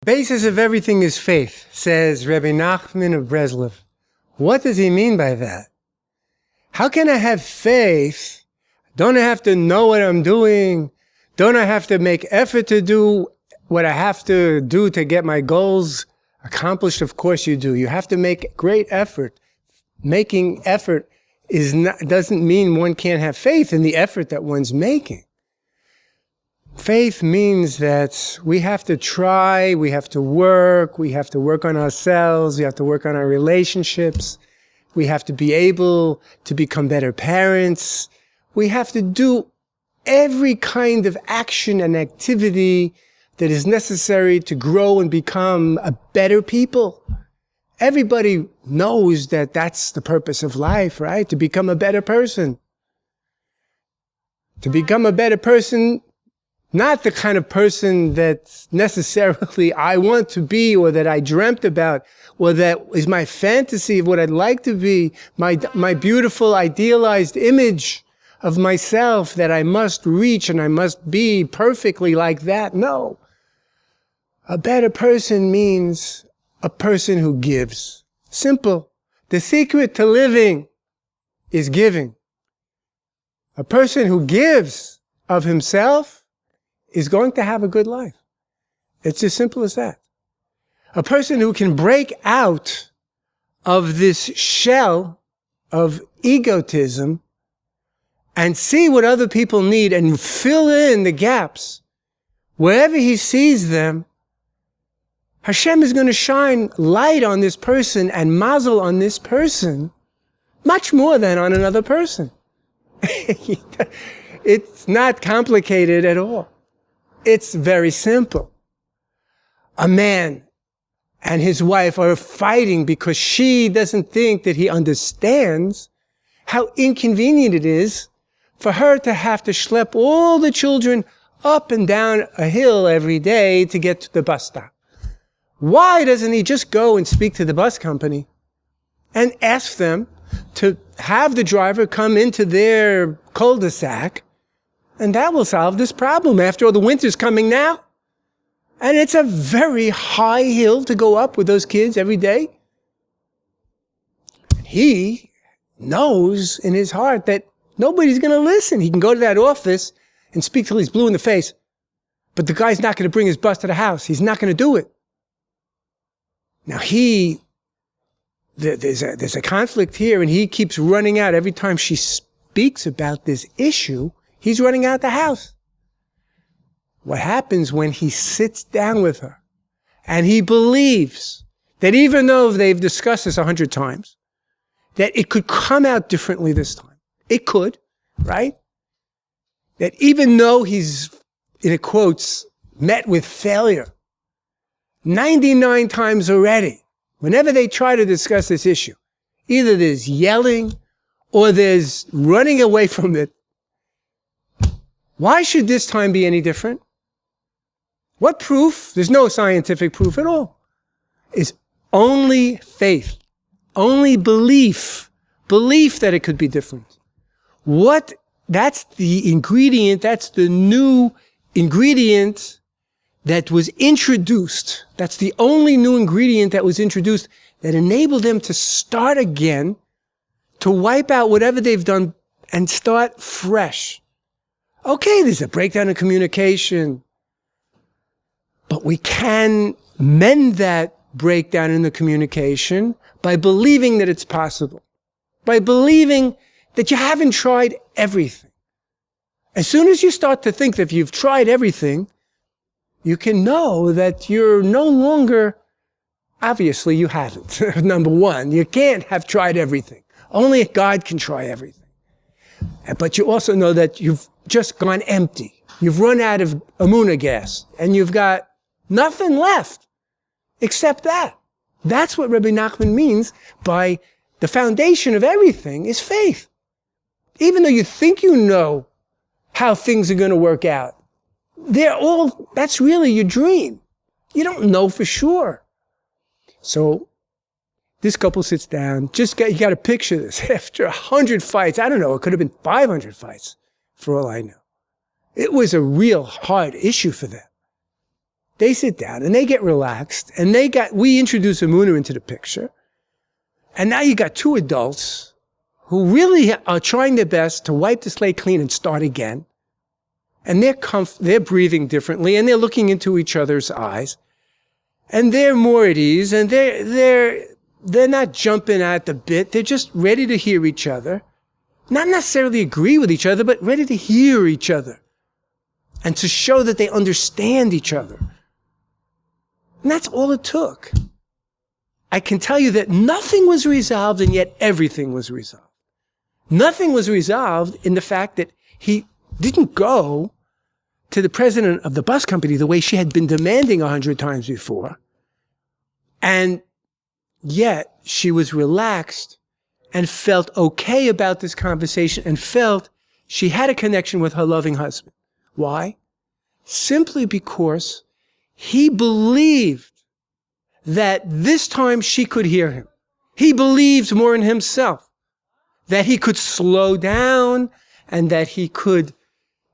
Basis of everything is faith, says Rabbi Nachman of Breslov. What does he mean by that? How can I have faith? Don't I have to know what I'm doing? Don't I have to make effort to do what I have to do to get my goals accomplished? Of course you do. You have to make great effort. Making effort doesn't mean one can't have faith in the effort that one's making. Faith means that we have to try, we have to work on ourselves, we have to work on our relationships, we have to be able to become better parents, we have to do every kind of action and activity that is necessary to grow and become a better people. Everybody knows that that's the purpose of life, right? To become a better person. To become a better person, not the kind of person that necessarily I want to be or that I dreamt about or that is my fantasy of what I'd like to be, my beautiful idealized image of myself that I must reach and I must be perfectly like that. No. A better person means a person who gives. Simple. The secret to living is giving. A person who gives of himself is going to have a good life. It's as simple as that. A person who can break out of this shell of egotism and see what other people need and fill in the gaps wherever he sees them, Hashem is going to shine light on this person and mazel on this person much more than on another person. It's not complicated at all. It's very simple. A man and his wife are fighting because she doesn't think that he understands how inconvenient it is for her to have to schlep all the children up and down a hill every day to get to the bus stop. Why doesn't he just go and speak to the bus company and ask them to have the driver come into their cul-de-sac, and that will solve this problem? After all, the winter's coming now, and it's a very high hill to go up with those kids every day. He knows in his heart that nobody's going to listen. He can go to that office and speak till he's blue in the face, but the guy's not going to bring his bus to the house. He's not going to do it. Now there's a conflict here, and he keeps running out. Every time she speaks about this issue, he's running out the house. What happens when he sits down with her and he believes that even though they've discussed this 100 times, that it could come out differently this time. It could, right? That even though he's, in quotes, met with failure 99 times already, whenever they try to discuss this issue, either there's yelling or there's running away from it. Why should this time be any different? What proof? There's no scientific proof at all. It's only faith, only belief that it could be different. That's the ingredient, that's the new ingredient that was introduced. That's the only new ingredient that was introduced that enabled them to start again, to wipe out whatever they've done and start fresh. Okay, there's a breakdown in communication, but we can mend that breakdown in the communication by believing that it's possible, by believing that you haven't tried everything. As soon as you start to think that if you've tried everything, you can know that you're no longer, obviously you haven't. Number one, you can't have tried everything. Only God can try everything. But you also know that you've just gone empty. You've run out of amuna gas, and you've got nothing left except that. That's what Rabbi Nachman means by the foundation of everything is faith. Even though you think you know how things are going to work out, that's really your dream. You don't know for sure. So this couple sits down. You got to picture this. After 100 fights, I don't know, it could have been 500 fights for all I know. It was a real hard issue for them. They sit down and they get relaxed, and we introduce Emunah into the picture. And now you got two adults who really are trying their best to wipe the slate clean and start again. And they're breathing differently, and they're looking into each other's eyes. And they're more at ease, and they're not jumping at the bit. They're just ready to hear each other. Not necessarily agree with each other, but ready to hear each other. And to show that they understand each other. And that's all it took. I can tell you that nothing was resolved, and yet everything was resolved. Nothing was resolved in the fact that he didn't go to the president of the bus company the way she had been demanding 100 times before. And yet she was relaxed and felt okay about this conversation and felt she had a connection with her loving husband. Why? Simply because he believed that this time she could hear him. He believed more in himself, that he could slow down and that he could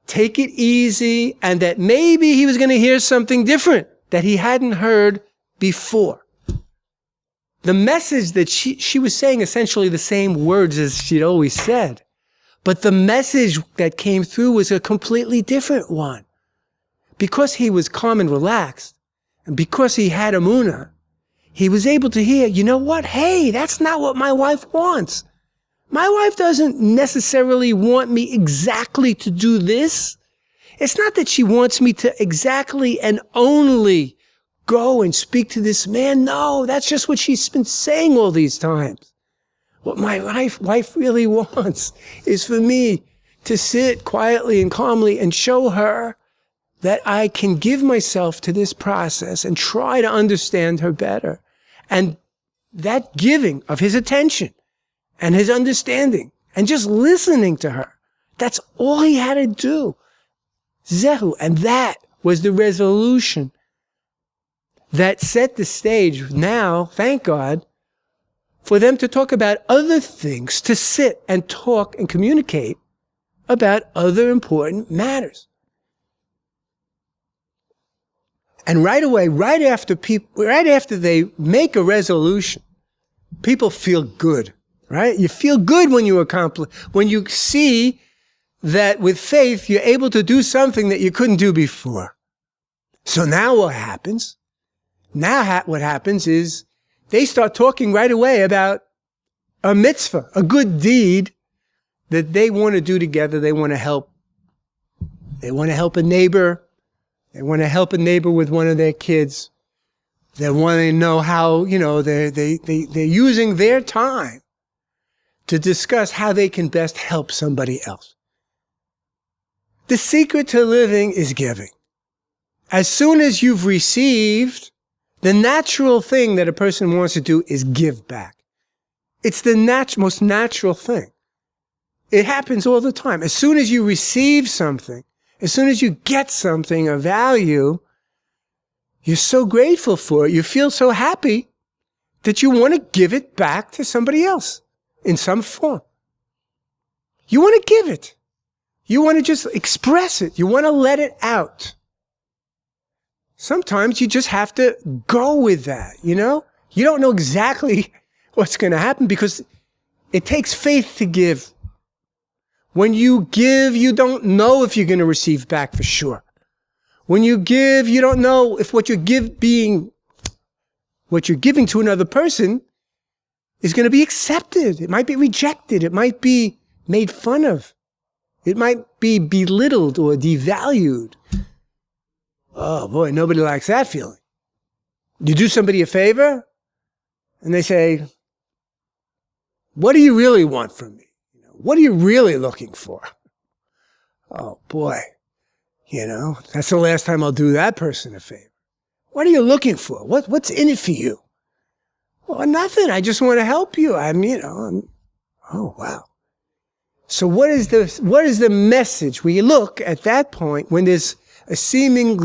take it easy and that maybe he was going to hear something different that he hadn't heard before. The message that she was saying essentially the same words as she'd always said, but the message that came through was a completely different one. Because he was calm and relaxed, and because he had Emunah, he was able to hear, you know what? Hey, that's not what my wife wants. My wife doesn't necessarily want me exactly to do this. It's not that she wants me to exactly and only go and speak to this man. No, that's just what she's been saying all these times. What my wife really wants is for me to sit quietly and calmly and show her that I can give myself to this process and try to understand her better. And that giving of his attention and his understanding and just listening to her, that's all he had to do. Zehu. And that was the resolution that set the stage now, thank God, for them to talk about other things, to sit and talk and communicate about other important matters. And right away, right after they make a resolution, people feel good, right? You feel good when when you see that with faith, you're able to do something that you couldn't do before. So now what happens? What happens is they start talking right away about a mitzvah, a good deed that they want to do together. They want to help. They want to help a neighbor. They want to help a neighbor with one of their kids. They want to know how, they're using their time to discuss how they can best help somebody else. The secret to living is giving. As soon as you've received, the natural thing that a person wants to do is give back. It's the most natural thing. It happens all the time. As soon as you receive something, as soon as you get something of value, you're so grateful for it. You feel so happy that you want to give it back to somebody else in some form. You want to give it. You want to just express it. You want to let it out. Sometimes you just have to go with that, You don't know exactly what's going to happen because it takes faith to give. When you give, you don't know if you're going to receive back for sure. When you give, you don't know if what you're giving to another person is going to be accepted. It might be rejected. It might be made fun of. It might be belittled or devalued. Oh boy, nobody likes that feeling. You do somebody a favor and they say, what do you really want from me? What are you really looking for? Oh boy, that's the last time I'll do that person a favor. What are you looking for? What's in it for you? Well, nothing. I just want to help you. Oh wow. So what is the message? We look at that point when there's a seeming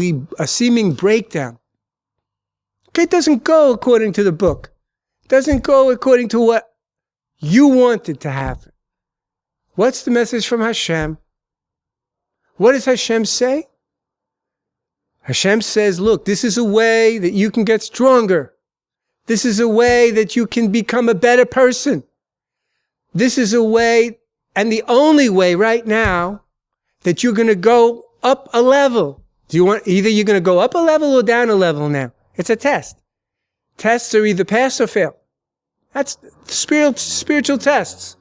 breakdown. Okay, it doesn't go according to the book. doesn't go according to what you want it to happen. What's the message from Hashem? What does Hashem say? Hashem says, look, this is a way that you can get stronger. This is a way that you can become a better person. This is a way, and the only way right now, that you're going to go up a level. Either you're going to go up a level or down a level now. It's a test. Tests are either pass or fail. That's spiritual tests.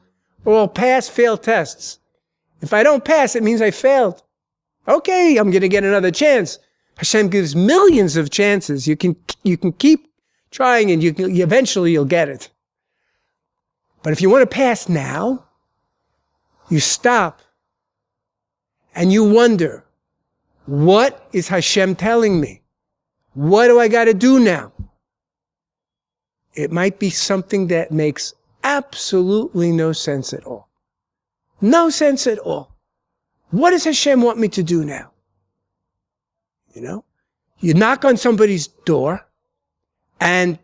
Or all pass, fail tests. If I don't pass, it means I failed. Okay, I'm going to get another chance. Hashem gives millions of chances. You can keep trying and eventually you'll get it. But if you want to pass now, you stop and you wonder, what is Hashem telling me? What do I got to do now? It might be something that makes absolutely no sense at all. No sense at all. What does Hashem want me to do now? You know, you knock on somebody's door and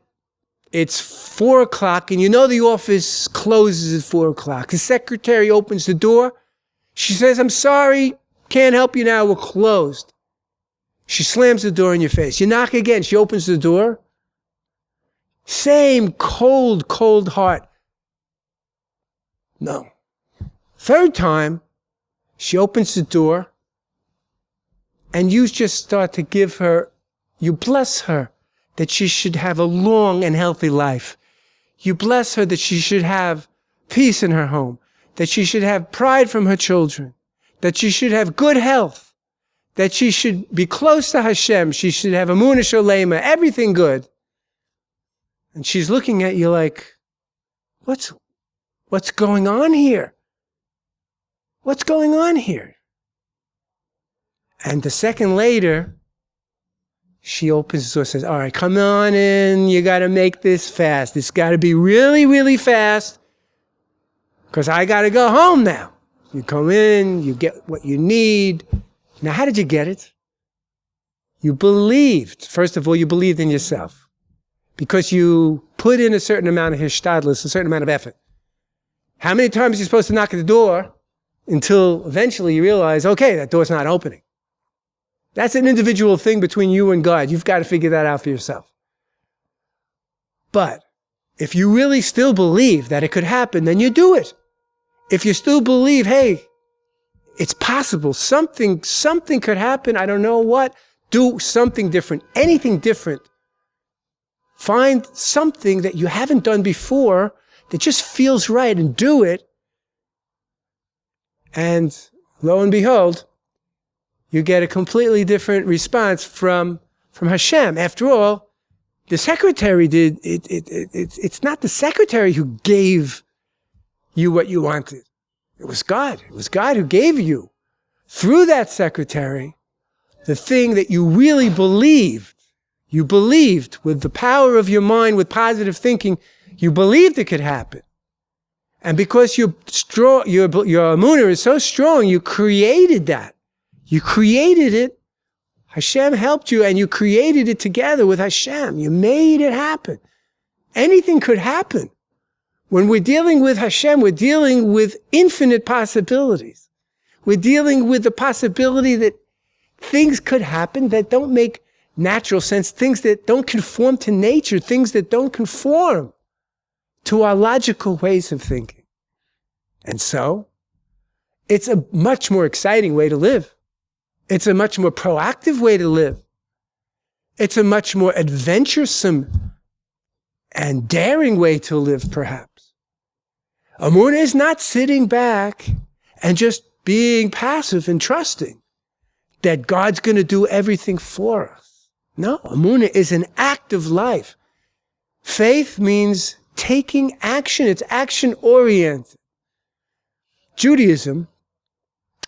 it's 4 o'clock and you know the office closes at 4 o'clock. The secretary opens the door. She says, I'm sorry, can't help you now, we're closed. She slams the door in your face. You knock again, she opens the door. Same cold, cold heart. No. Third time, she opens the door and you just start to give her, you bless her that she should have a long and healthy life. You bless her that she should have peace in her home, that she should have pride from her children, that she should have good health, that she should be close to Hashem, she should have emunah sholema, everything good. And she's looking at you like, what's going on here? What's going on here? And a second later, she opens the door and says, all right, come on in. You got to make this fast. It's got to be really, really fast because I got to go home now. You come in, you get what you need. Now, how did you get it? You believed. First of all, you believed in yourself because you put in a certain amount of hishtadlus, a certain amount of effort. How many times are you supposed to knock at the door until eventually you realize, okay, that door's not opening? That's an individual thing between you and God. You've got to figure that out for yourself. But if you really still believe that it could happen, then you do it. If you still believe, hey, it's possible, something could happen, I don't know what, do something different, anything different. Find something that you haven't done before that just feels right and do it. And lo and behold, you get a completely different response from Hashem. After all, the secretary did it. It's not the secretary who gave you what you wanted. It was God. It was God who gave you, through that secretary, the thing that you really believed. You believed with the power of your mind, with positive thinking, you believed it could happen. And because you're strong, your emunah is so strong, you created that. You created it. Hashem helped you and you created it together with Hashem. You made it happen. Anything could happen. When we're dealing with Hashem, we're dealing with infinite possibilities. We're dealing with the possibility that things could happen that don't make natural sense, things that don't conform to nature, things that don't conform to our logical ways of thinking. And so, it's a much more exciting way to live. It's a much more proactive way to live. It's a much more adventuresome and daring way to live, perhaps. Emunah is not sitting back and just being passive and trusting that God's going to do everything for us. No, emunah is an active life. Faith means taking action. It's action-oriented. Judaism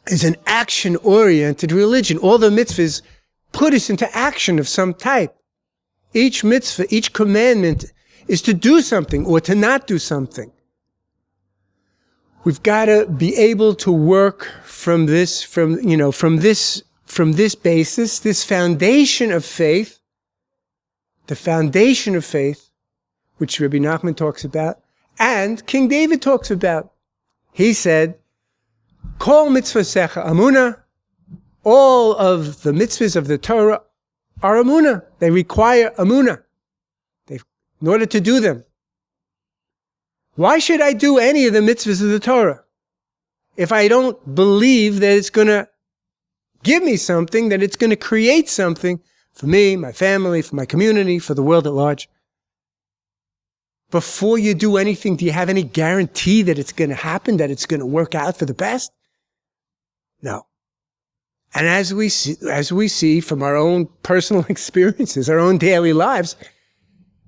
is an action-oriented religion. All the mitzvahs put us into action of some type. Each mitzvah, each commandment is to do something or to not do something. We've got to be able to work from this basis, this foundation of faith. The foundation of faith which Rabbi Nachman talks about, and King David talks about. He said, Kol mitzvasecha amuna, all of the mitzvahs of the Torah are amuna. They require amuna in order to do them. Why should I do any of the mitzvahs of the Torah if I don't believe that it's going to give me something, that it's going to create something for me, my family, for my community, for the world at large? Before you do anything, do you have any guarantee that it's going to happen, that it's going to work out for the best? No. And as we see from our own personal experiences, our own daily lives,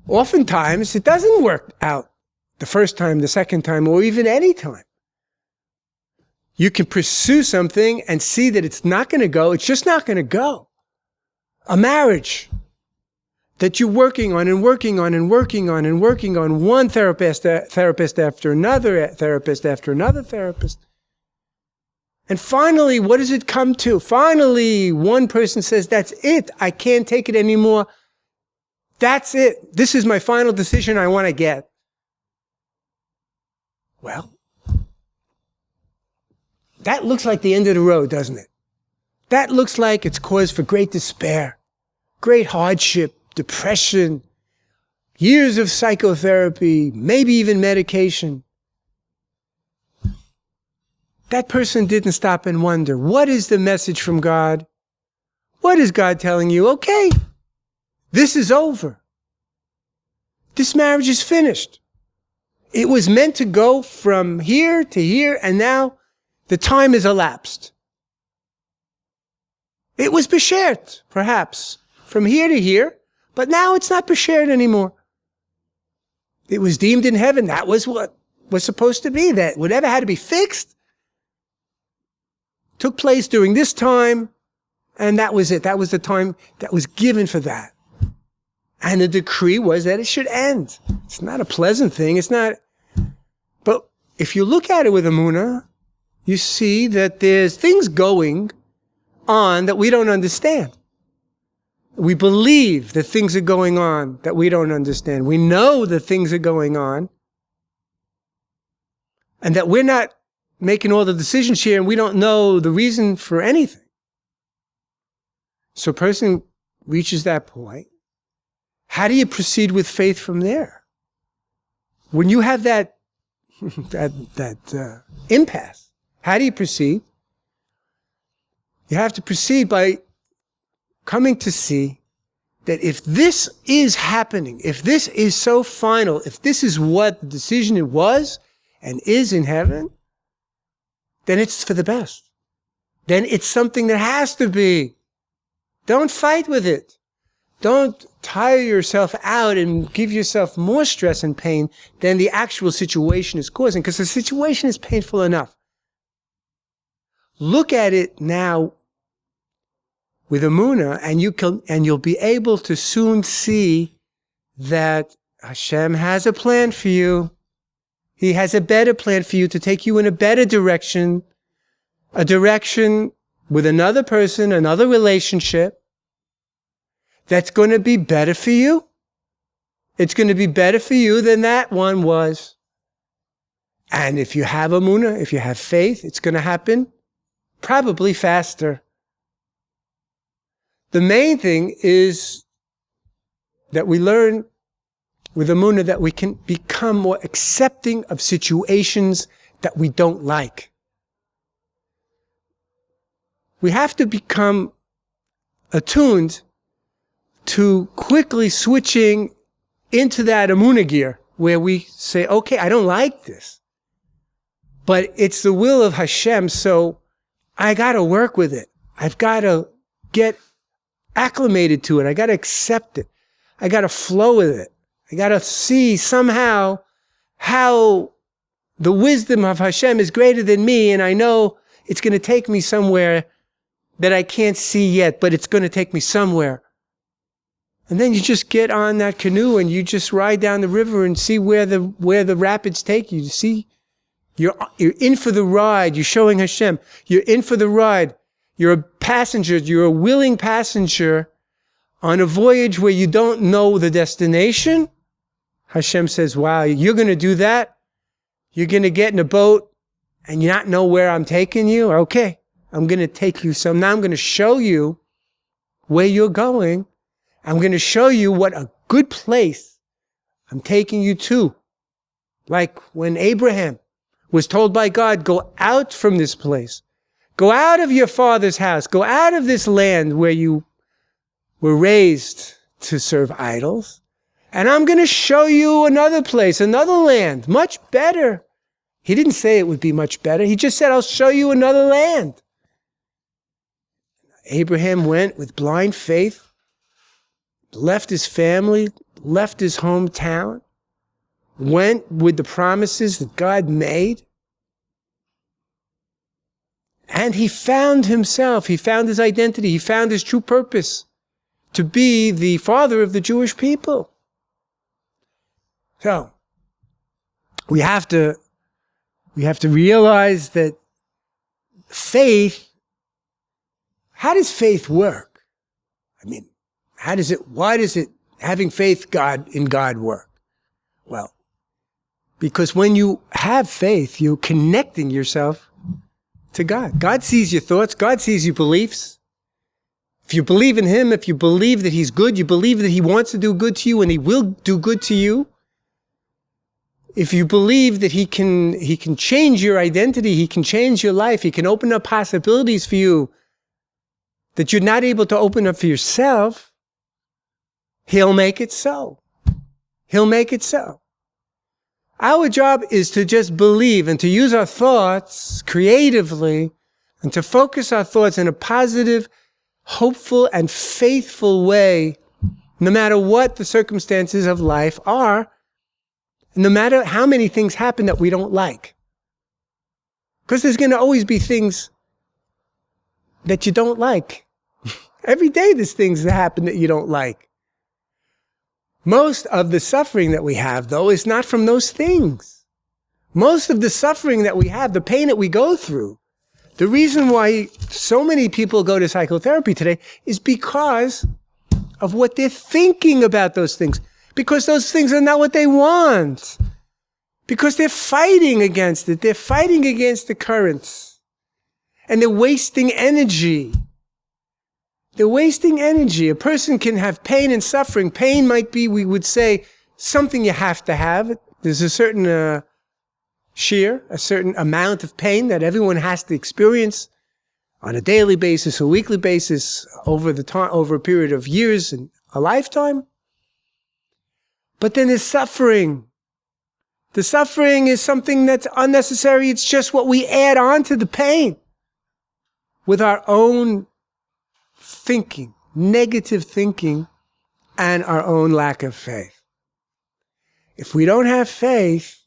oftentimes it doesn't work out the first time, the second time, or even any time. You can pursue something and see that it's not going to go. It's just not going to go. A marriage that you're working on and working on and working on and working on, one therapist after another therapist after another therapist. And finally, what does it come to? Finally, one person says, that's it. I can't take it anymore. That's it. This is my final decision I want to get. Well, that looks like the end of the road, doesn't it? That looks like it's cause for great despair, great hardship, depression, years of psychotherapy, maybe even medication. That person didn't stop and wonder, what is the message from God? What is God telling you? Okay, this is over. This marriage is finished. It was meant to go from here to here, and now the time has elapsed. It was beshert, perhaps, from here to here, but now it's not beshert anymore. It was deemed in heaven. That was what was supposed to be. That whatever had to be fixed took place during this time, and that was it. That was the time that was given for that. And the decree was that it should end. It's not a pleasant thing. It's not. But if you look at it with Emunah, you see that there's things going on that we don't understand. We believe that things are going on that we don't understand. We know that things are going on and that we're not making all the decisions here and we don't know the reason for anything. So a person reaches that point. How do you proceed with faith from there? When you have that impasse, how do you proceed? You have to proceed by coming to see that if this is happening, if this is so final, if this is what the decision it was and is in heaven, then it's for the best. Then it's something that has to be. Don't fight with it. Don't tire yourself out and give yourself more stress and pain than the actual situation is causing, because the situation is painful enough. Look at it now with Emunah, and you'll be able to soon see that Hashem has a plan for you. He has a better plan for you to take you in a better direction, a direction with another person, another relationship that's going to be better for you. It's going to be better for you than that one was. And if you have Emunah, if you have faith, it's going to happen probably faster. The main thing is that we learn with Emunah that we can become more accepting of situations that we don't like. We have to become attuned to quickly switching into that Emunah gear where we say, okay, I don't like this, but it's the will of Hashem, so I got to work with it. I've got to get acclimated to it. I got to accept it. I got to flow with it. I got to see somehow how the wisdom of Hashem is greater than me, and I know it's going to take me somewhere that I can't see yet, but it's going to take me somewhere. And then you just get on that canoe and you just ride down the river and see where the rapids take you. You see, you're in for the ride. You're showing Hashem. You're in for the ride. You're a passenger. You're a willing passenger on a voyage where you don't know the destination, Hashem says, wow, you're going to do that? You're going to get in a boat and you not know where I'm taking you? Okay, I'm going to take you some. Now I'm going to show you where you're going. I'm going to show you what a good place I'm taking you to. Like when Abraham was told by God, go out from this place. Go out of your father's house. Go out of this land where you were raised to serve idols. And I'm going to show you another place, another land, much better. He didn't say it would be much better. He just said, I'll show you another land. Abraham went with blind faith, left his family, left his hometown, went with the promises that God made. And he found himself, he found his identity, he found his true purpose to be the father of the Jewish people. So, we have to realize that faith, how does faith work? I mean, why does it, having faith in God work? Well, because when you have faith, you're connecting yourself to God. God sees your thoughts. God sees your beliefs. If you believe in Him, if you believe that He's good, you believe that He wants to do good to you and He will do good to you. If you believe that He can change your identity, He can change your life, He can open up possibilities for you that you're not able to open up for yourself, He'll make it so. He'll make it so. Our job is to just believe and to use our thoughts creatively and to focus our thoughts in a positive, hopeful, and faithful way, no matter what the circumstances of life are, no matter how many things happen that we don't like. Because there's going to always be things that you don't like. Every day there's things that happen that you don't like. Most of the suffering that we have, though, is not from those things. Most of the suffering that we have, the pain that we go through, the reason why so many people go to psychotherapy today is because of what they're thinking about those things. Because those things are not what they want. Because they're fighting against it. They're fighting against the currents. And they're wasting energy. They're wasting energy. A person can have pain and suffering. Pain might be, we would say, something you have to have. There's a certain a certain amount of pain that everyone has to experience on a daily basis, a weekly basis, over a period of years and a lifetime. But then there's suffering. The suffering is something that's unnecessary. It's just what we add on to the pain with our own thinking, negative thinking, and our own lack of faith. If we don't have faith,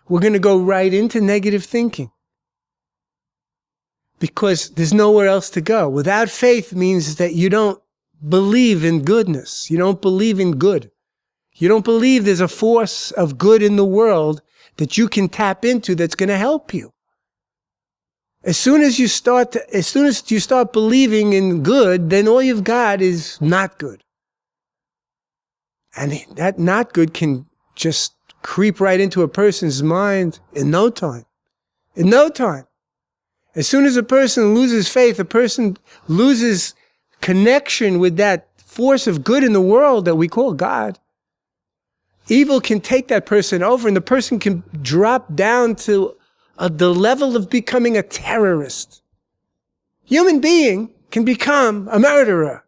we're going to go right into negative thinking because there's nowhere else to go. Without faith means that you don't believe in goodness. You don't believe in good. You don't believe there's a force of good in the world that you can tap into that's going to help you. As soon as you start believing in good, then all you've got is not good. And that not good can just creep right into a person's mind in no time. In no time. As soon as a person loses faith, a person loses connection with that force of good in the world that we call God. Evil can take that person over and the person can drop down to the level of becoming a terrorist. Human being can become a murderer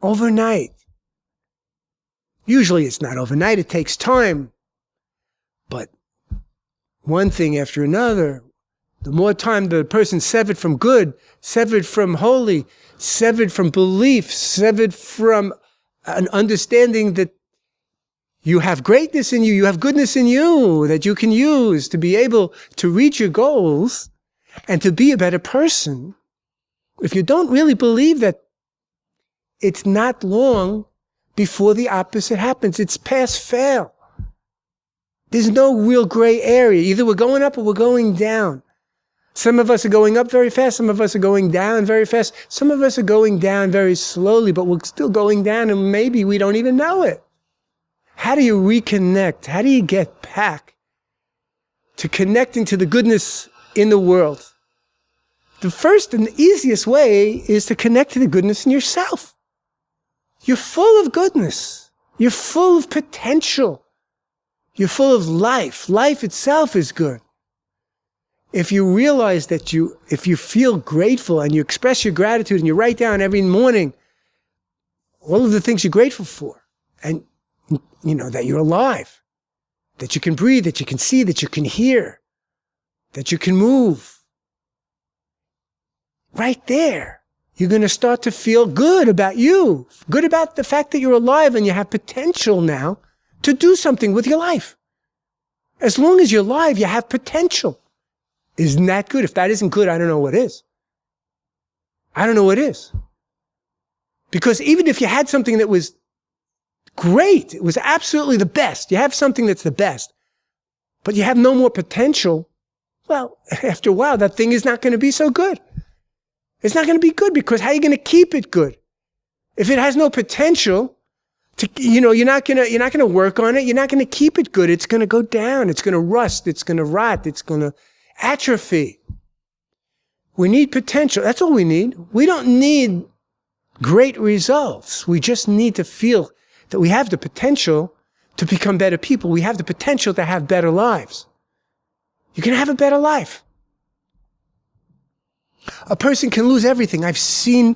overnight. Usually it's not overnight, it takes time. But one thing after another, the more time the person's severed from good, severed from holy, severed from belief, severed from an understanding that you have greatness in you, you have goodness in you that you can use to be able to reach your goals and to be a better person. If you don't really believe that, it's not long before the opposite happens. It's pass-fail. There's no real gray area. Either we're going up or we're going down. Some of us are going up very fast. Some of us are going down very fast. Some of us are going down very slowly, but we're still going down and maybe we don't even know it. How do you reconnect? How do you get back to connecting to the goodness in the world? The first and the easiest way is to connect to the goodness in yourself. You're full of goodness. You're full of potential. You're full of life. Life itself is good. If you realize that if you feel grateful and you express your gratitude and you write down every morning all of the things you're grateful for, and that you're alive, that you can breathe, that you can see, that you can hear, that you can move, right there, you're going to start to feel good about you, good about the fact that you're alive and you have potential now to do something with your life. As long as you're alive, you have potential. Isn't that good? If that isn't good, I don't know what is. I don't know what is. Because even if you had something that was great, it was absolutely the best, you have something that's the best, but you have no more potential, well, after a while, that thing is not going to be so good. It's not going to be good because how are you going to keep it good? If it has no potential, you're not going to work on it. You're not going to keep it good. It's going to go down. It's going to rust. It's going to rot. It's going to atrophy. We need potential. That's all we need. We don't need great results. We just need to feel that we have the potential to become better people. We have the potential to have better lives. You can have a better life. A person can lose everything. I've seen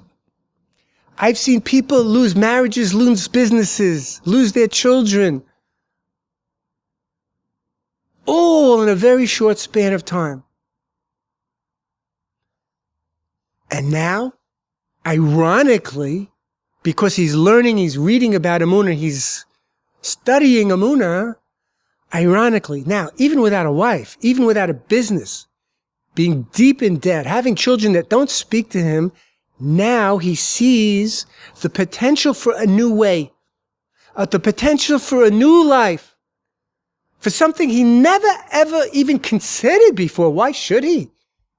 people lose marriages, lose businesses, lose their children, all in a very short span of time. And now, ironically, because he's learning, he's reading about Emunah, he's studying Emunah, ironically, now, even without a wife, even without a business, being deep in debt, having children that don't speak to him, now he sees the potential for a new way, the potential for a new life, for something he never, ever even considered before. Why should he?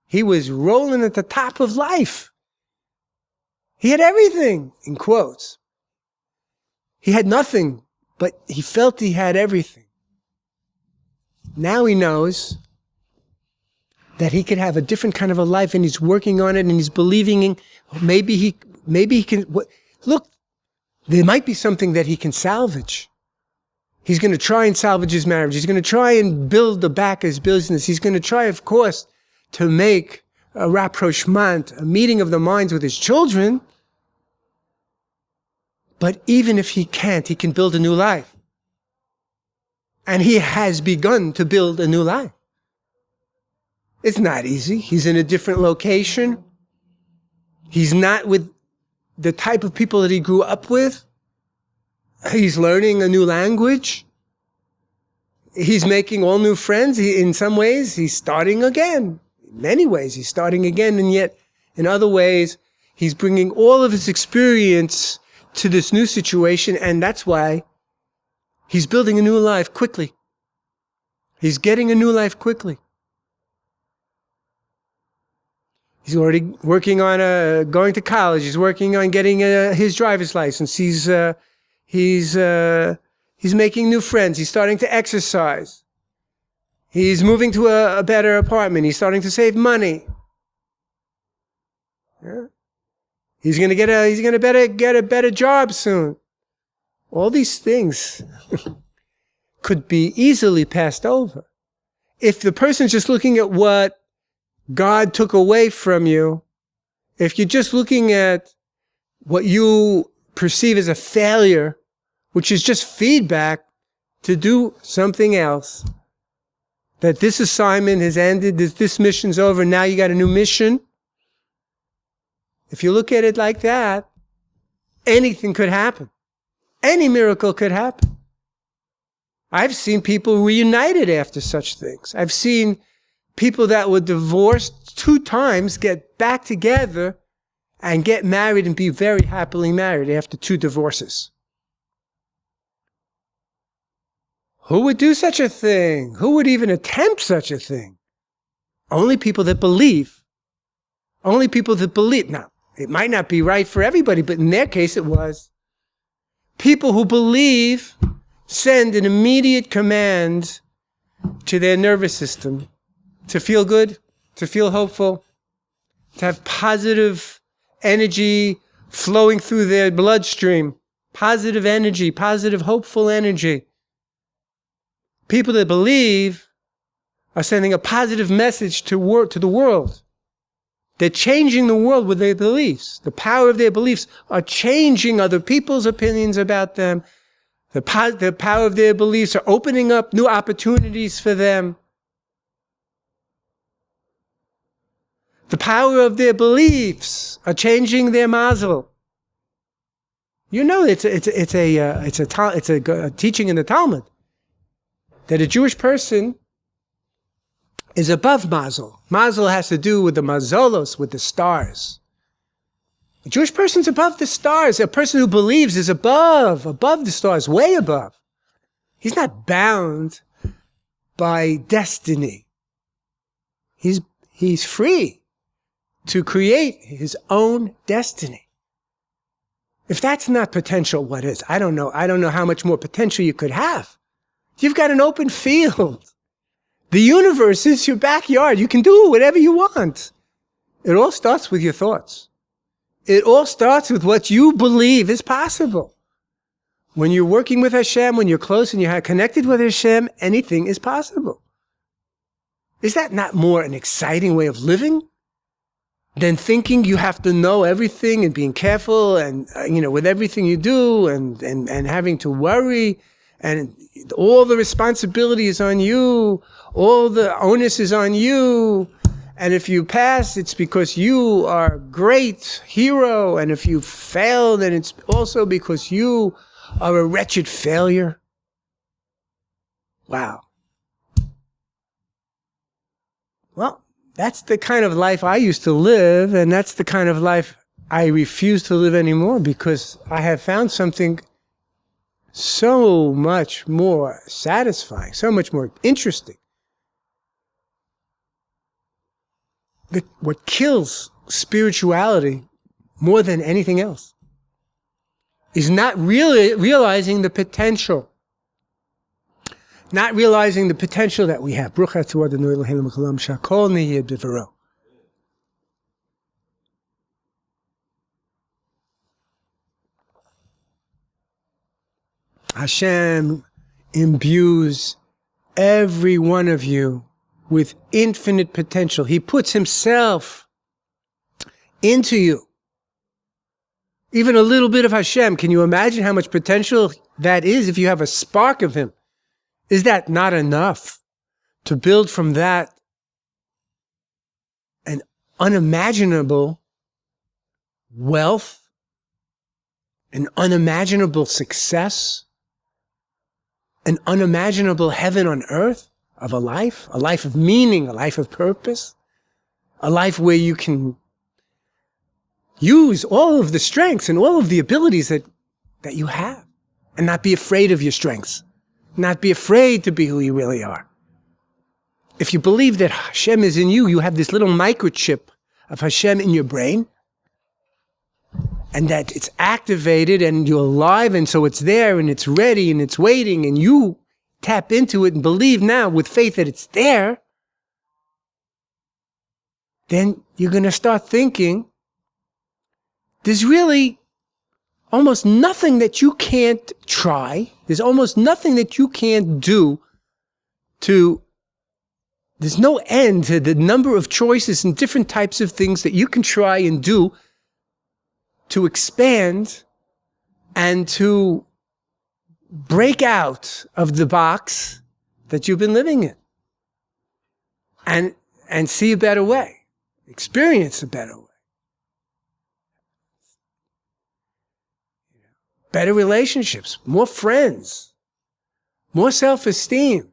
He was rolling at the top of life. He had everything, in quotes. He had nothing, but he felt he had everything. Now he knows that he could have a different kind of a life, and he's working on it, and he's believing in, maybe he can, look, there might be something that he can salvage. He's going to try and salvage his marriage. He's going to try and build back his business. He's going to try, of course, to make a rapprochement, a meeting of the minds with his children. But even if he can't, he can build a new life. And he has begun to build a new life. It's not easy. He's in a different location. He's not with the type of people that he grew up with. He's learning a new language. He's making all new friends. In some ways, he's starting again. In many ways, he's starting again. And yet, in other ways, he's bringing all of his experience to this new situation. And that's why he's building a new life quickly. He's getting a new life quickly. He's already working on going to college. He's working on getting his driver's license. He's making new friends. He's starting to exercise. He's moving to a better apartment. He's starting to save money. Yeah. He's going to get a better job soon. All these things could be easily passed over. If the person's just looking at what God took away from you, if you're just looking at what you perceive as a failure, which is just feedback to do something else, that this assignment has ended, this mission's over, now you got a new mission. If you look at it like that, anything could happen. Any miracle could happen. I've seen people reunited after such things. I've seen people that were divorced 2 times get back together and get married and be very happily married after 2 divorces. Who would do such a thing? Who would even attempt such a thing? Only people that believe. Only people that believe. Now, it might not be right for everybody, but in their case it was. People who believe send an immediate command to their nervous system to feel good, to feel hopeful, to have positive energy flowing through their bloodstream. Positive energy, positive, hopeful energy. People that believe are sending a positive message to the world. They're changing the world with their beliefs. The power of their beliefs are changing other people's opinions about them. The power of their beliefs are opening up new opportunities for them. The power of their beliefs are changing their mazel. You know, it's a teaching in the Talmud that a Jewish person is above mazel. Mazel has to do with the mazolos, with the stars. A Jewish person's above the stars. A person who believes is above the stars, way above. He's not bound by destiny. He's free to create his own destiny. If that's not potential, what is? I don't know. I don't know how much more potential you could have. You've got an open field. The universe is your backyard. You can do whatever you want. It all starts with your thoughts. It all starts with what you believe is possible. When you're working with Hashem, when you're close and you're connected with Hashem, anything is possible. Is that not more an exciting way of living than thinking you have to know everything and being careful and, with everything you do and having to worry and all the responsibility is on you, all the onus is on you. And if you pass, it's because you are a great hero. And if you fail, then it's also because you are a wretched failure. Wow. Well, that's the kind of life I used to live, and that's the kind of life I refuse to live anymore because I have found something so much more satisfying, so much more interesting. What kills spirituality more than anything else is not really realizing the potential. Not realizing the potential that we have. Hashem imbues every one of you with infinite potential. He puts himself into you. Even a little bit of Hashem. Can you imagine how much potential that is if you have a spark of him? Is that not enough to build from that an unimaginable wealth, an unimaginable success, an unimaginable heaven on earth of a life of meaning, a life of purpose, a life where you can use all of the strengths and all of the abilities that you have and not be afraid of your strengths, not be afraid to be who you really are. If you believe that Hashem is in you, you have this little microchip of Hashem in your brain, and that it's activated and you're alive, and so it's there and it's ready and it's waiting, and you tap into it and believe now with faith that it's there, then you're going to start thinking there's really almost nothing that you can't try. There's almost nothing that you can't do there's no end to the number of choices and different types of things that you can try and do to expand and to break out of the box that you've been living in and see a better way, experience a better way. Better relationships, more friends, more self-esteem,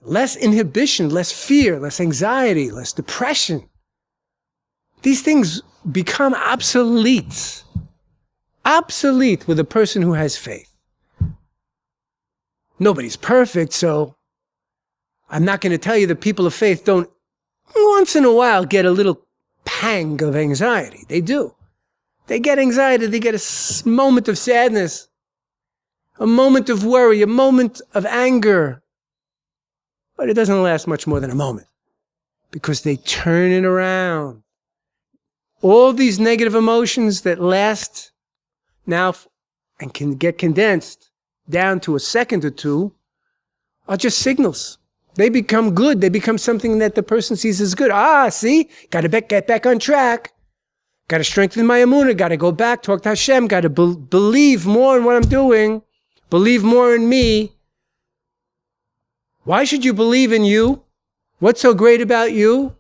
less inhibition, less fear, less anxiety, less depression. These things become obsolete with a person who has faith. Nobody's perfect, so I'm not going to tell you that people of faith don't once in a while get a little pang of anxiety. They do. They get anxiety, they get a moment of sadness. a moment of worry, a moment of anger. But it doesn't last much more than a moment because they turn it around. All these negative emotions that last now and can get condensed down to a second or two are just signals. They become good. They become something that the person sees as good. See? Got to get back on track. Got to strengthen my emunah. Got to go back, talk to Hashem. Got to believe more in what I'm doing. Believe more in me. Why should you believe in you? What's so great about you?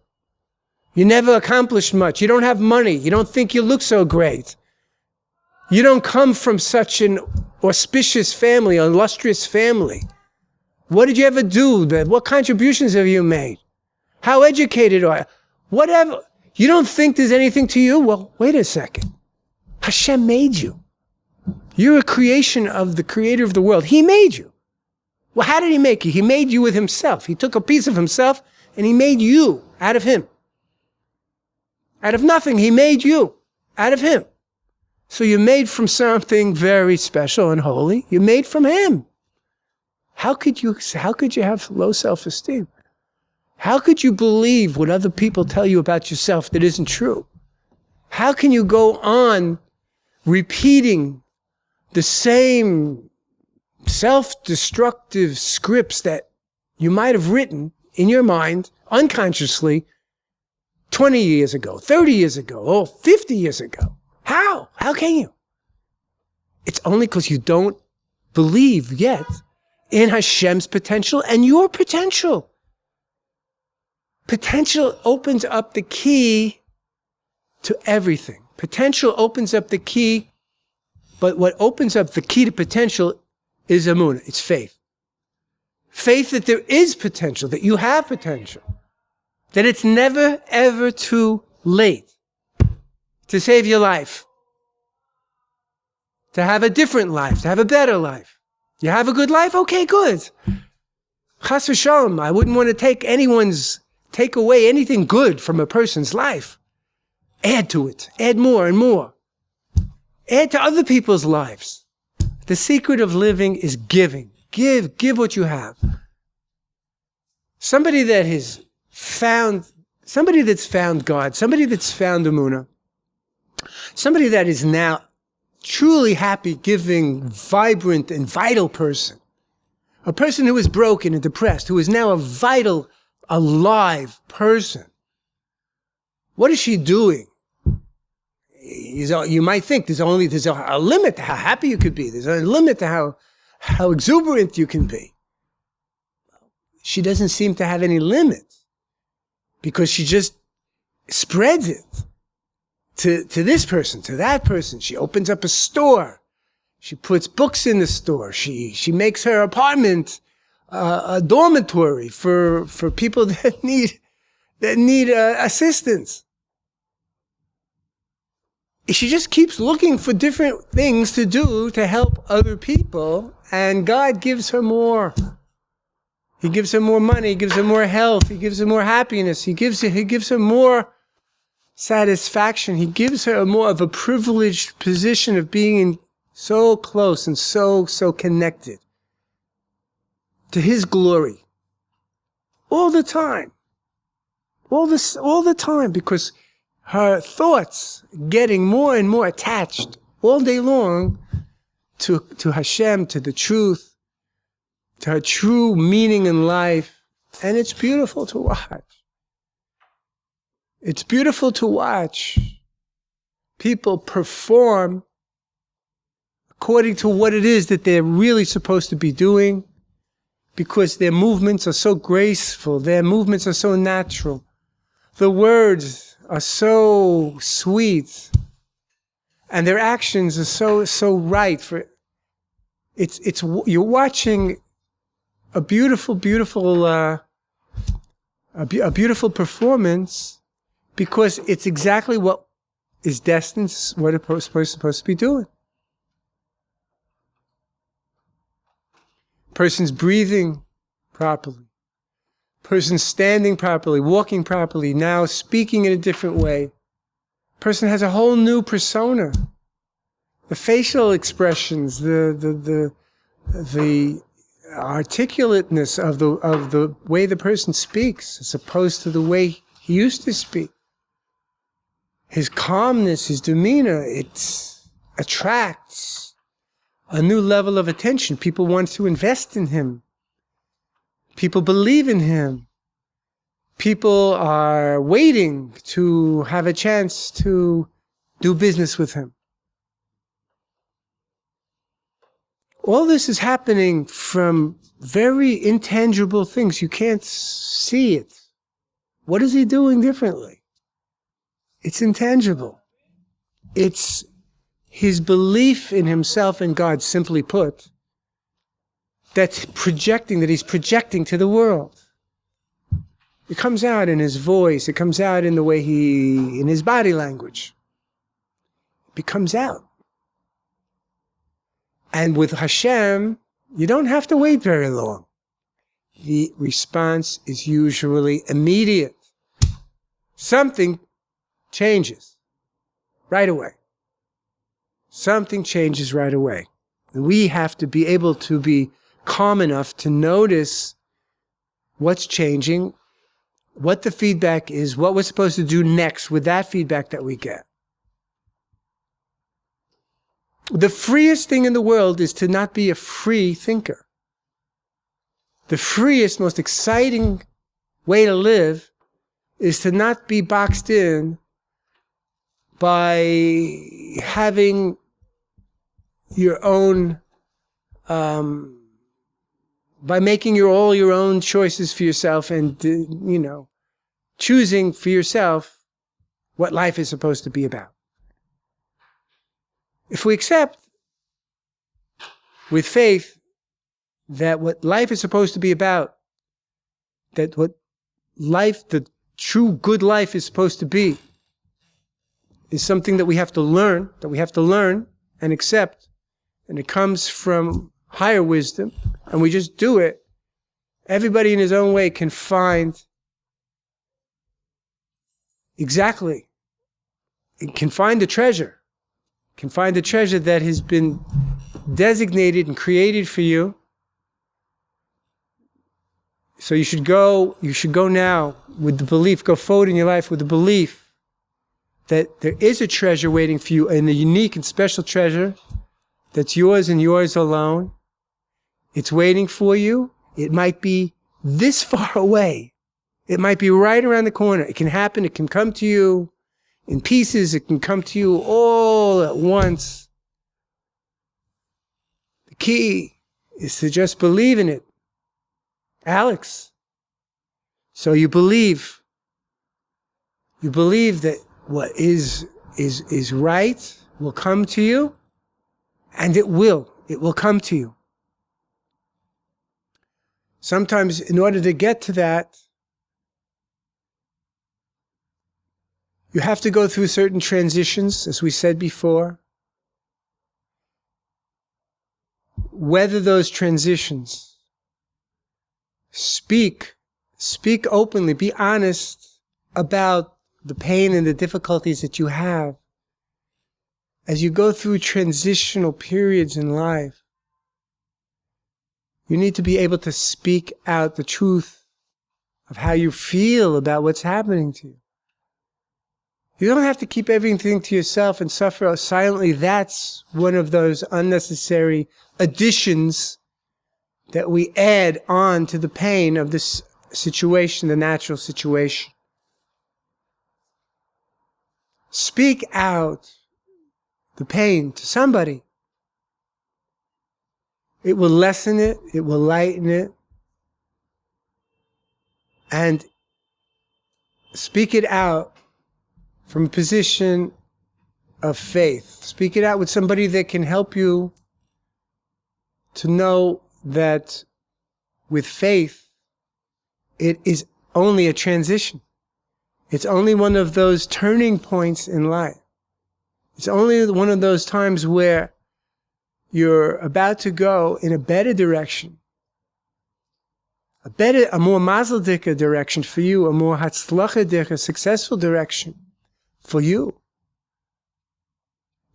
You never accomplished much. You don't have money. You don't think you look so great. You don't come from such an auspicious family, an illustrious family. What did you ever do? What contributions have you made? How educated are you? Whatever. You don't think there's anything to you? Well, wait a second. Hashem made you. You're a creation of the creator of the world. He made you. Well, how did he make you? He made you with himself. He took a piece of himself and he made you out of him. Out of nothing, he made you out of him. So you're made from something very special and holy. You're made from him. How could you have low self-esteem? How could you believe what other people tell you about yourself that isn't true? How can you go on repeating the same self-destructive scripts that you might have written in your mind unconsciously 20 years ago, 30 years ago, 50 years ago? How? How can you? It's only because you don't believe yet in Hashem's potential and your potential. Potential opens up the key to everything. Potential opens up the key, but what opens up the key to potential is emunah. It's faith. Faith that there is potential, that you have potential, that it's never, ever too late to save your life, to have a different life, to have a better life. You have a good life? Okay, good. Chas v'shalom, I wouldn't want to take away anything good from a person's life. Add to it. Add more and more. Add to other people's lives. The secret of living is giving. Give what you have. Somebody that's found God, somebody that's found emunah, somebody that is now truly happy, giving, vibrant, and vital person. A person who is broken and depressed, who is now a vital, alive person. What is she doing? You might think there's a limit to how happy you could be. There's a limit to how exuberant you can be. She doesn't seem to have any limit because she just spreads it to this person, to that person. She opens up a store. She puts books in the store. She makes her apartment a dormitory for people that need assistance. She just keeps looking for different things to do to help other people, and God gives her more. He gives her more money. He gives her more health. He gives her more happiness. He gives her more satisfaction. He gives her more of a privileged position of being so close and so connected to His glory all the time. All the time, because her thoughts getting more and more attached all day long to Hashem, to the truth, to her true meaning in life. And it's beautiful to watch. It's beautiful to watch people perform according to what it is that they're really supposed to be doing, because their movements are so graceful, their movements are so natural, the words are so sweet, and their actions are so right. You're watching a beautiful performance, because it's exactly what is destined, what a person is supposed to be doing. Person's breathing properly. Person's standing properly, walking properly, now speaking in a different way. Person has a whole new persona. The facial expressions, the the articulateness of the way the person speaks as opposed to the way he used to speak. His calmness, his demeanor, it attracts a new level of attention. People want to invest in him. People believe in him. People are waiting to have a chance to do business with him. All this is happening from very intangible things. You can't see it. What is he doing differently? It's intangible. It's his belief in himself and God, simply put, that he's projecting to the world. It comes out in his voice. It comes out in the way in his body language. It comes out. And with Hashem, you don't have to wait very long. The response is usually immediate. Something changes right away. Something changes right away. We have to be able to be calm enough to notice what's changing, what the feedback is, what we're supposed to do next with that feedback that we get. The freest thing in the world is to not be a free thinker. The freest, most exciting way to live is to not be boxed in by having your own, by making all your own choices for yourself and, choosing for yourself what life is supposed to be about. If we accept with faith that what life is supposed to be about, that what life, the true good life is supposed to be, is something that we have to learn and accept, and it comes from higher wisdom, and we just do it, everybody in his own way can find exactly, can find the treasure. Can find the treasure that has been designated and created for you. So you should go now with the belief, go forward in your life with the belief that there is a treasure waiting for you, and a unique and special treasure that's yours and yours alone. It's waiting for you. It might be this far away. It might be right around the corner. It can happen. It can come to you in pieces. It can come to you all at once. The key is to just believe in it. Alex. So you believe that what is right will come to you, and it will come to you. Sometimes in order to get to that, you have to go through certain transitions, as we said before. Weather those transitions. Speak openly, be honest about the pain and the difficulties that you have as you go through transitional periods in life. You need to be able to speak out the truth of how you feel about what's happening to you. You don't have to keep everything to yourself and suffer silently. That's one of those unnecessary additions that we add on to the pain of this situation, the natural situation. Speak out the pain to somebody. It will lessen it. It will lighten it. And speak it out from a position of faith. Speak it out with somebody that can help you to know that with faith, it is only a transition. It's only one of those turning points in life. It's only one of those times where you're about to go in a better direction. A more mazel dika direction for you, a more hatzlacha dika, successful direction for you.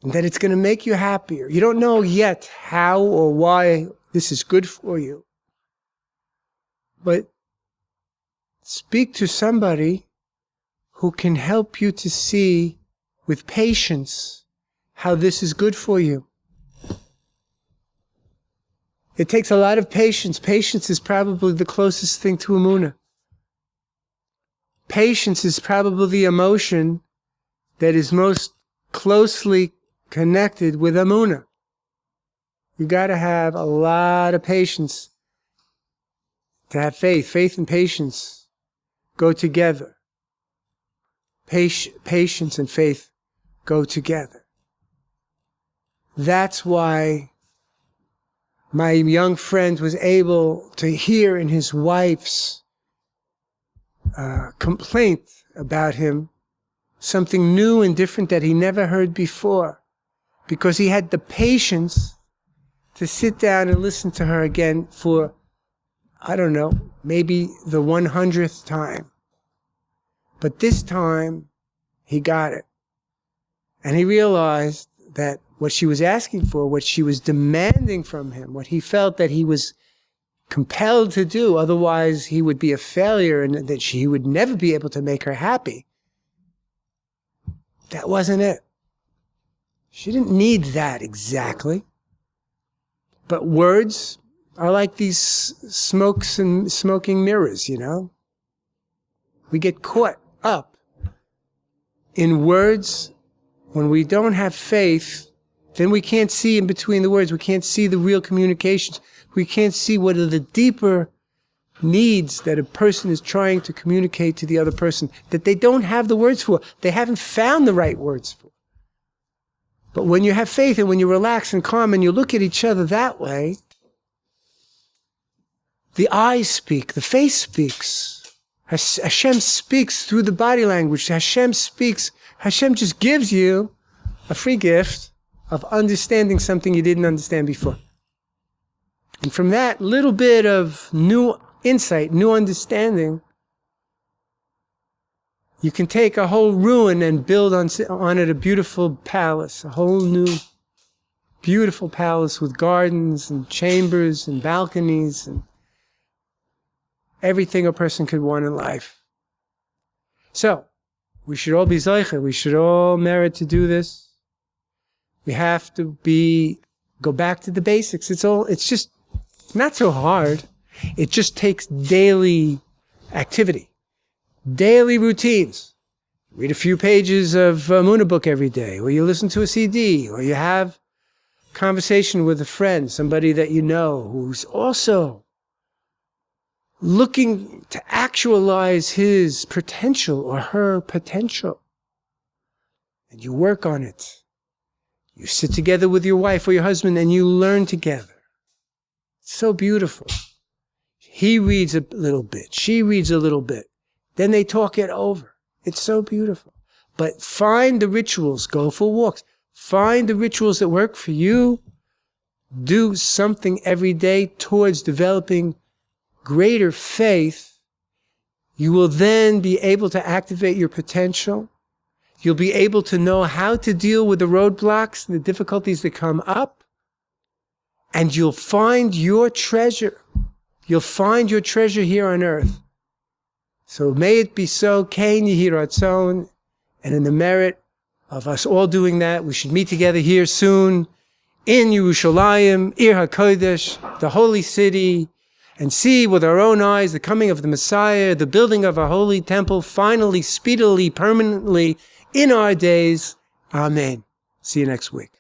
And that it's going to make you happier. You don't know yet how or why This is good for you. But speak to somebody who can help you to see with patience how this is good for you. It takes a lot of patience. Patience is probably the closest thing to emunah. Patience is probably the emotion that is most closely connected with emunah. You got to have a lot of patience to have faith. Faith and patience go together. Patience and faith go together. That's why my young friend was able to hear in his wife's complaint about him something new and different that he never heard before, because he had the patience to sit down and listen to her again for, I don't know, maybe the 100th time. But this time, he got it. And he realized that what she was asking for, what she was demanding from him, what he felt that he was compelled to do, otherwise he would be a failure and that he would never be able to make her happy, that wasn't it. She didn't need that exactly. But words are like these smoking mirrors, you know? We get caught up in words. When we don't have faith, then we can't see in between the words. We can't see the real communications. We can't see what are the deeper needs that a person is trying to communicate to the other person that they don't have the words for. They haven't found the right words for. But when you have faith and when you relax and calm and you look at each other that way, the eyes speak, the face speaks. Hashem speaks through the body language. Hashem speaks. Hashem just gives you a free gift of understanding something you didn't understand before. And from that little bit of new insight, new understanding, you can take a whole ruin and build on it a beautiful palace, a whole new beautiful palace with gardens and chambers and balconies and everything a person could want in life. So, we should all be zeicher. We should all merit to do this. We have to go back to the basics. It's just not so hard. It just takes daily activity, daily routines. Read a few pages of a Emunah book every day, or you listen to a CD, or you have conversation with a friend, somebody that you know who's also looking to actualize his potential or her potential. And you work on it. You sit together with your wife or your husband and you learn together. It's so beautiful. He reads a little bit. She reads a little bit. Then they talk it over. It's so beautiful. But find the rituals. Go for walks. Find the rituals that work for you. Do something every day towards developing greater faith. You will then be able to activate your potential. You'll be able to know how to deal with the roadblocks and the difficulties that come up. And you'll find your treasure. You'll find your treasure here on earth. So may it be so, Kain Yehi Ratzon, and in the merit of us all doing that, we should meet together here soon in Yerushalayim, Ir HaKodesh, the holy city, and see with our own eyes the coming of the Messiah, the building of our holy temple, finally, speedily, permanently, in our days. Amen. See you next week.